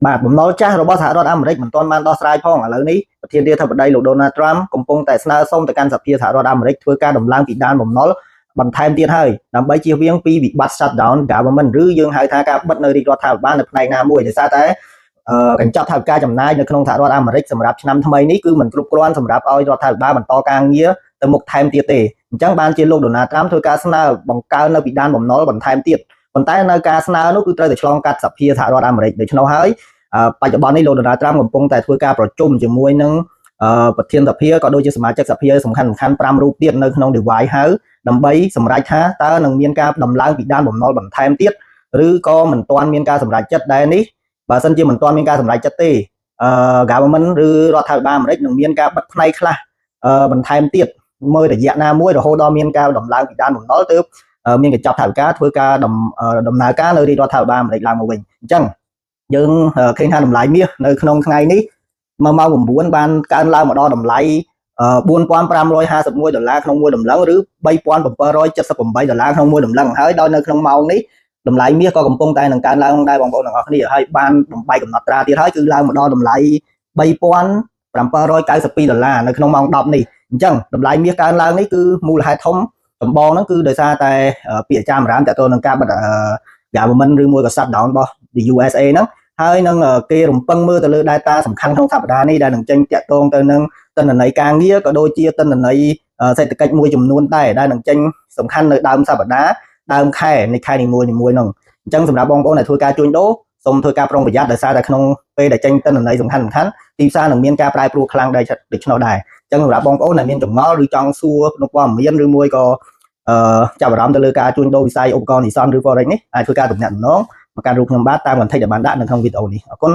បាទបំណុលចាស់របស់សហរដ្ឋអាមេរិកមិនទាន់បានដោះស្រាយផងឥឡូវនេះប្រធានាធិបតីលោក Donald Trump កំពុងតែស្នើសុំទៅកាន់សភាសហរដ្ឋអាមេរិកធ្វើការដំឡើងពីដានបំណុលបន្ថែមទៀតហើយដើម្បីជៀសវាងពីវិបត្តិ shutdown government ឬយើងហៅថាការបិទនៅរាជរដ្ឋាភិបាលនៅផ្នែកណាមួយដោយសារតែកញ្ចប់ថវិកាចំណាយនៅក្នុងសហរដ្ឋអាមេរិកសម្រាប់ឆ្នាំថ្មីនេះគឺមិនគ្រប់គ្រាន់សម្រាប់ឲ្យរដ្ឋាភិបាលបន្តការងារទៅមុខថែមទៀតទេអញ្ចឹងបានជាលោក Donald Trump ធ្វើការស្នើបង្កើននៅពីដានបំណុលបន្ថែមទៀតប៉ុន្តែនៅការស្នើនោះគឺត្រូវតែឆ្លងកាត់សភាសហរដ្ឋអាមេរិកដូច្នោះហើយបច្ចុប្បន្ននេះលោក Donald Trump កំពុងតែធ្វើការប្រជុំជាមួយនឹងប្រធានសភាក៏ដូចជាសមាជិកសភាសំខាន់5រូបទៀតនៅក្នុង White House ដើម្បីសម្រេចថាតើនឹងមានការដំឡើងពីដានបំណុលបន្ថែមទៀតឬក៏មិនទាន់មានការសម្រេចចិត្តដែរនេះបើសិនជាមិនទាន់មានការសម្រេចចិត្តទេgovernment ឬរដ្ឋាភិបាលអាមេរិកនឹងមានការបិទផ្នែកខ្លះបន្ថែមទៀតមើលរយៈណាមួយរហូតដល់មានការដំឡើងពីដានបំណុលទើបមានកញ្ចប់ថវិកាធ្វើការដំណើរការនៅរាជរដ្ឋាភិបាលអាមេរិកឡើងមកវិញអញ្ចឹងយើងឃើញថាតម្លៃមាសនៅក្នុងថ្ងៃនេះ1ម៉ោង9បានកើនឡើងមកដល់តម្លៃ$4,551ក្នុងមួយដំឡឹងឬ$3,778ក្នុងមួយដំឡឹងហើយដល់នៅក្នុងម៉ោងនេះតម្លៃមាសក៏កំពុងតែនឹងកើនឡើងដែរបងប្អូនទាំងអស់គ្នាហើយបានបំបីកំណត់ត្រាទៀតហើយគឺឡើងមកដល់តម្លៃ$3,792នៅក្នុងម៉ោង10នេះអញ្ចឹងតម្លៃមាសកើនឡើងនេះគឺមូលហេតុធំចម្បងហ្នឹងគឺដោយសារតែពាក្យចាមរាមតទៅនឹងការបិទgovernment ឬមួយក៏ shutdown របស់ USA ហ្នឹងហើយនឹងគេរំពឹងមើលទៅលើ data សំខាន់ក្នុងសប្តាហ៍នេះដែលនឹងចេញតាក់ទងទៅនឹងទិន្នន័យការងារក៏ដូចជាទិន្នន័យសេដ្ឋកិច្ចមួយចំនួនដែរដែលនឹងចេញសំខាន់នៅដើមសប្តាហ៍ដើមខែនៃខែនីមួយៗហ្នឹងអញ្ចឹងសម្រាប់បងប្អូនដែលធ្វើការជួញដូរសូមធ្វើការប្រុងប្រយ័ត្នដោយសារតែក្នុងពេលដែលចេញទិន្នន័យសំខាន់ទីផ្សារនឹងមានការប្រែប្រួលខ្លាំងដែរដូច្នោះដែរអញ្ចឹងសម្រាប់បងប្អូនដែលមានចម្ងល់ឬចង់សួរក្នុងព័ត៌មានឬមួយក៏ចាប់អារម្មណ៍ទៅលើការជួញដូរវិស័យឧបករណ៍និស្សិតឬ forex នេះអាចធ្វើការទំនាក់ទំនងមកកាន់រូបខ្ញុំបាទតាម contact ដែលបានដាក់នៅក្នុងវីដេអូនេះអរគុណ